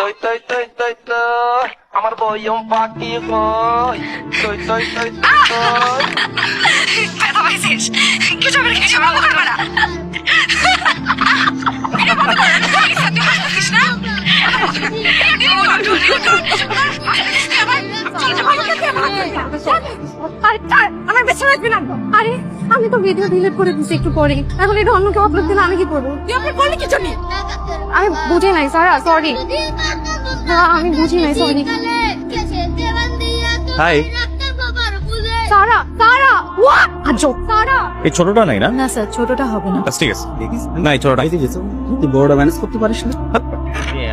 তৈ তৈ তৈ তৈ তৈ আমার বয়ম পাখি কই তৈ তৈ তৈ তৈ তৈ ব্যথা পাইছিস কিছু হবে কিছু হবে করবে না এটা বন্ধ কর তুই হাসছিস না আমার বেশি লাগবে না। আরে আমি তো ভিডিও ডিলিট করে দিছি একটু পরে, এখন এটা অন্য কেউ আপলোড দিলে আমি কি করবো? তুই আপলোড করলি কি জন্য? আমি বুঝি নাই সারা, সরি। আমি বুঝি নাই, সরি। হাই সারা সারা ওয়া আজো সারা। এই ছোটটা নাই না? না স্যার, ছোটটা হবে না। ঠিক আছে না, এই ছোটটা তুই বড়টা ম্যানেজ করতে পারিস না?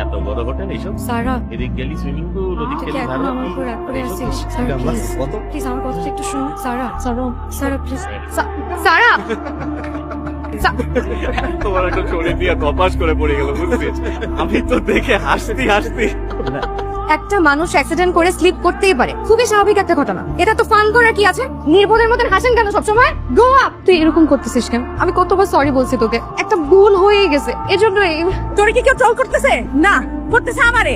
এত বড় হোটেল এইসব সারা এদিক গেলি সুইমিং পুল ওদিক তুই গেলি এখন আমার উপর রাগ করে আসিস? সারা প্লিজ প্লিজ আমার কথা একটু শুন। সারা সারা সারা প্লিজ সারা তোমার একটা শরীর দিয়ে কপাস করে পড়ে গেল, বুঝছিস? আমি তো দেখে হাসতি একটা মানুষ অ্যাক্সিডেন্ট করে স্লিপ করতেই পারে, খুবই স্বাভাবিক একটা ঘটনা। এটা তো ফান করার কি আছে? নির্বোধের মতন হাসেন কেন সবসময়? Grow up. তুই এরকম করতেছিস কেন? আমি কতবার সরি বলছি তোকে, একটা ভুল হয়ে গেছে, এজন্য। তোরে কি কেউ ট্রল করতেছে? না, করতেছে আমারে।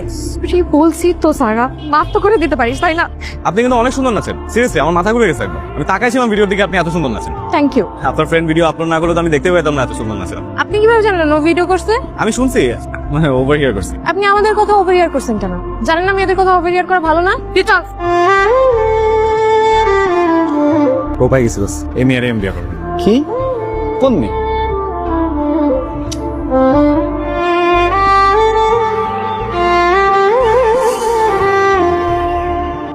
বলছি তো সারা, মাফ তো করে দিতে পারিস, তাই না? আপনি কিন্তু অনেক সুন্দর নাচেন, সিরিয়াসলি আমার মাথা ঘুরে গেছে একদম। আমি তাকাইছিলাম ভিডিওর দিকে, আপনি এত সুন্দর নাচেন। Thank you. আপনার ফ্রেন্ড ভিডিও আপলোড না করলে তো আমি দেখতে পেতাম না এত সুন্দর নাচেন। আপনি কিভাবে জানলেন ও ভিডিও করছে? আমি শুনছি, মানে ওভার হিয়ার করছি। আপনি আমাদের কথা ওভারহিয়ার করছেন কেন? জানেন না মেয়েদের কথা ওভারহিয়ার করা ভালো না? রিটার্ন। কোপাই গেছিস এই মেয়ের এম বিয়ে করবেন? কি? কোন মেয়ে?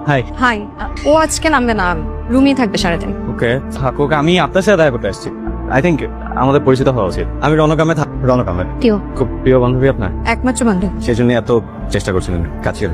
হাই। হাই। ও আজকে নামবে না, রুমই থাকবে সারাদিন। ওকে থাকুক, আমি আপনার সাথে দেখা করতে আসছি। আই থিঙ্ক আমাদের পরিচিত হওয়া উচিত। আমি রনক আহমেদ। রনক আহমেদ কেউ খুব প্রিয় বান্ধবী আপনার, একমাত্র বান্ধব। সেই জন্য এত চেষ্টা করছিলেন কাছে।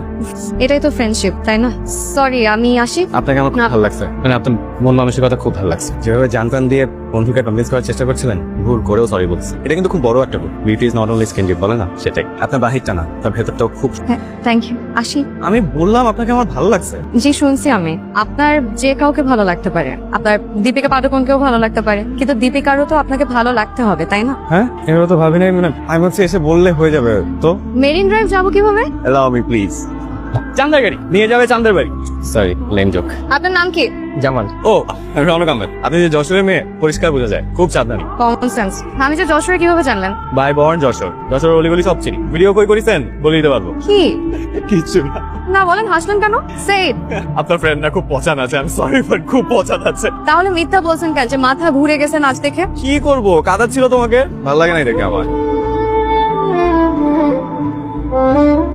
এটাই তো ফ্রেন্ডশিপ, তাই না? সরি, আমি আসি। আপনাকে আমার খুব না। ভালো লাগছে, মানে আপনার মন মানসিকতা খুব ভালো লাগছে। যেভাবে জানতাম দিয়ে বন্ধুকে কনভিন্স করার চেষ্টা করছিলেন, ভুল করেও সরি বলছি। এটা কিন্তু খুব বড় একটা ভুল। Beauty is not only skin deep, বলে না? সেটাই। আপনার বাহিরটা না, তার ভেতরটাও খুব। হ্যাঁ, থ্যাংক ইউ। আসি। আমি বললাম আপনাকে আমার ভালো লাগছে। জি শুনছি আমি। আপনার যে কাউকে ভালো লাগতে পারে, আপনার দীপিকা পাডুকোনকেও ভালো লাগতে পারে, কিন্তু দীপিকারও তো আপনাকে ভালো লাগতে হবে, তাই না? হ্যাঁ, এগুলো তো ভাবি নাই। মানে আমি হচ্ছে এসে বললে হয়ে যাবে তো। মেরিন ড্রাইভ যাবো কিভাবে? Allow me please. চান্দের গাড়ি নিয়ে যাবে, চান্দের বাড়ি। Sorry, lame joke. আপনার নাম কি? জামান। ও রনক আহমেদ। আপনি যে যশোরের মেয়ে, পরিষ্কার বোঝা যায়, খুব চাঁদনি। Common sense. আমি যে যশোরে কিভাবে জানলেন? By born Jessore. যশোরের অলিগলি সব চিনি। ভিডিও কই করেছেন বলে দিতে পারবো। কি? কিছু না। না বলেন, হাসলেন কেন? সে আপনার ফ্রেন্ড না খুব পচা আছে। আমি সরি বাট খুব পচা আছে। তাহলে মিথ্যা বলছেন কেন যে মাথা ঘুরে গেছে নাচ দেখে? কি করবো, কাদা ছিল তোমাকে, ভালো লাগে না দেখে আমার।